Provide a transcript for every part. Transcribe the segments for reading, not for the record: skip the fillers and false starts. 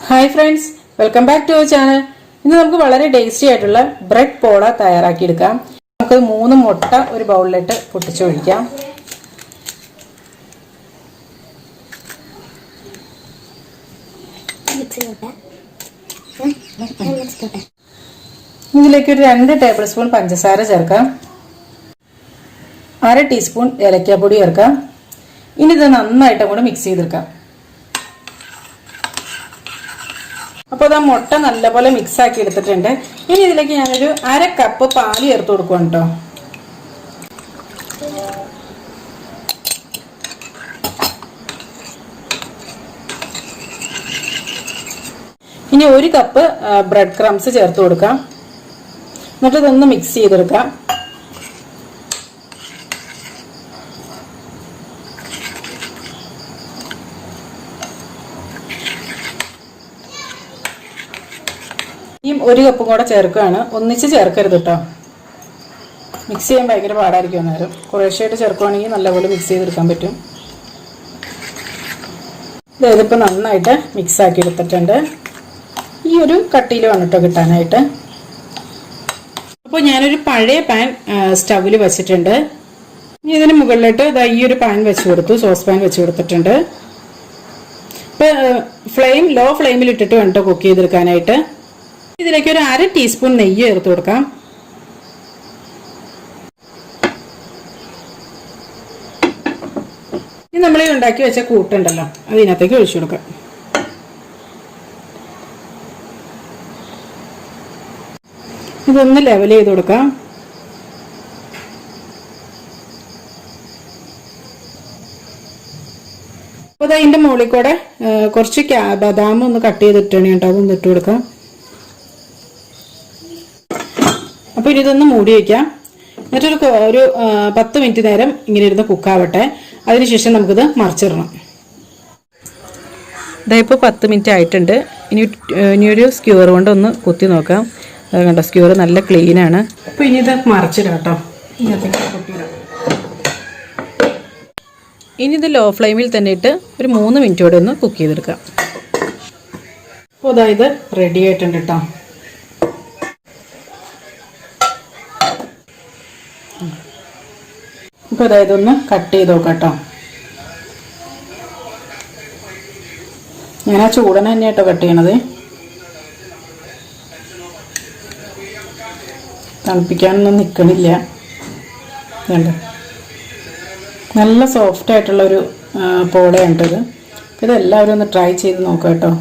Hi friends, welcome back to our channel. ഇന്ന് നമുക്ക് വളരെ ടേസ്റ്റി ആയിട്ടുള്ള ബ്രെഡ് പോള തയ്യാറാക്കിയെടുക്കാം. നമുക്ക് 3 മുട്ട ഒരു ബൗളിലിട്ട് പൊട്ടിച്ചൊഴിക്കാം. ഇതിലേക്ക് ഒരു 2 ടേബിൾ സ്പൂൺ പഞ്ചസാര ചേർക്കാം. 1/2 ടീസ്പൂൺ ഏലക്കാപ്പൊടി ചേർക്കാം. ഇനി ഇത് നന്നായിട്ട് അങ്ങോട്ട് മിക്സ് ചെയ്തെടുക്കാം. അപ്പോൾ ഇതാ മുട്ട നല്ലപോലെ മിക്സ് ആക്കി എടുത്തിട്ടുണ്ട്. ഇനി ഇതിലേക്ക് ഞാനൊരു 1/2 കപ്പ് പാല് ചേർത്ത് കൊടുക്കും കേട്ടോ. ഇനി 1 കപ്പ് ബ്രെഡ് ക്രംസ് ചേർത്ത് കൊടുക്കാം. എന്നിട്ട് ഇതൊന്ന് മിക്സ് ചെയ്തെടുക്കാം. ഈ 1 കപ്പും കൂടെ ചേർക്കുകയാണ്. ഒന്നിച്ച് ചേർക്കരുത് കേട്ടോ, മിക്സ് ചെയ്യാൻ ഭയങ്കര പാടായിരിക്കും. അന്നേരം കുറേശ്ശായിട്ട് ചേർക്കുകയാണെങ്കിൽ നല്ലപോലെ മിക്സ് ചെയ്തെടുക്കാൻ പറ്റും. ഇതിപ്പോൾ നന്നായിട്ട് മിക്സ് ആക്കി എടുത്തിട്ടുണ്ട്. ഈ ഒരു കട്ടിയിൽ വേണം കേട്ടോ കിട്ടാനായിട്ട്. അപ്പോൾ ഞാനൊരു പഴയ പാൻ സ്റ്റൗവിൽ വെച്ചിട്ടുണ്ട്. ഇനി ഇതിന് മുകളിലിട്ട് ഈ ഒരു പാൻ വെച്ച് കൊടുത്തു, സോസ് പാൻ വെച്ച് കൊടുത്തിട്ടുണ്ട്. ഇപ്പോൾ ലോ ഫ്ലെയിമിൽ ഇട്ടിട്ട് വേണം കുക്ക് ചെയ്തെടുക്കാനായിട്ട്. ഇതിലേക്ക് ഒരു 1/2 ടീസ്പൂൺ നെയ്യ് ചേർത്ത് കൊടുക്കാം. ഇനി നമ്മൾ ഉണ്ടാക്കി വെച്ച കൂട്ടുണ്ടല്ലോ, അതിനകത്തേക്ക് ഒഴിച്ചു കൊടുക്കാം. ഇതൊന്ന് ലെവൽ ചെയ്ത് കൊടുക്കാം. അപ്പോൾ അതിൻ്റെ മുകളിൽ കൂടെ കുറച്ച് ബദാം ഒന്ന് കട്ട് ചെയ്തിട്ടാണ് കേട്ടോ, അതൊന്ന് ഇട്ട് കൊടുക്കാം. അപ്പോൾ ഇനി ഇതൊന്ന് മൂടി വയ്ക്കാം. എന്നിട്ടൊരു 10 മിനിറ്റ് നേരം ഇങ്ങനെ ഇരുന്ന് കുക്കാവട്ടെ. അതിനുശേഷം നമുക്കിത് മറിച്ചിടണം. ഇതായിപ്പോൾ 10 മിനിറ്റ് ആയിട്ടുണ്ട്. ഇനിയൊരു സ്ക്യൂർ കൊണ്ട് ഒന്ന് കുത്തി നോക്കാം. അത് കണ്ടോ, സ്ക്യൂർ നല്ല ക്ലീനാണ്. അപ്പോൾ ഇനി ഇത് മറിച്ചിടാം കേട്ടോ. ഇനി ഇത് ലോ ഫ്ലെയിമിൽ തന്നെ ഇട്ട് ഒരു 3 മിനിറ്റ് കൂടെ ഒന്ന് കുക്ക് ചെയ്തെടുക്കാം. അപ്പോൾ അതായത് റെഡി ആയിട്ടുണ്ട് കേട്ടോ. ഇപ്പോൾ അതായത് ഒന്ന് കട്ട് ചെയ്ത് നോക്കാം കേട്ടോ. ഞാൻ ആ ചൂടനെ തന്നെ കേട്ടോ കട്ട് ചെയ്യണത്, തണുപ്പിക്കാനൊന്നും നിൽക്കണില്ല. വേണ്ട, നല്ല സോഫ്റ്റ് ആയിട്ടുള്ളൊരു പോളയാണ് ഇത്. ഇതെല്ലാവരും ഒന്ന് ട്രൈ ചെയ്ത് നോക്കാം കേട്ടോ.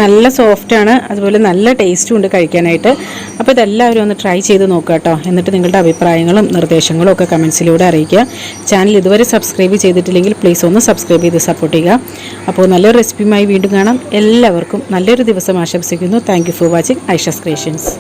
നല്ല സോഫ്റ്റാണ്, അതുപോലെ നല്ല ടേസ്റ്റും ഉണ്ട് കഴിക്കാനായിട്ട്. അപ്പോൾ ഇതെല്ലാവരും ഒന്ന് ട്രൈ ചെയ്ത് നോക്കുക കേട്ടോ. എന്നിട്ട് നിങ്ങളുടെ അഭിപ്രായങ്ങളും നിർദ്ദേശങ്ങളും ഒക്കെ കമൻസിലൂടെ അറിയിക്കുക. ചാനൽ ഇതുവരെ സബ്സ്ക്രൈബ് ചെയ്തിട്ടില്ലെങ്കിൽ പ്ലീസ് ഒന്ന് സബ്സ്ക്രൈബ് ചെയ്ത് സപ്പോർട്ട് ചെയ്യുക. അപ്പോൾ നല്ലൊരു റെസിപ്പിയുമായി വീണ്ടും കാണാം. എല്ലാവർക്കും നല്ലൊരു ദിവസം ആശംസിക്കുന്നു. Thank you for watching Aisha's creations.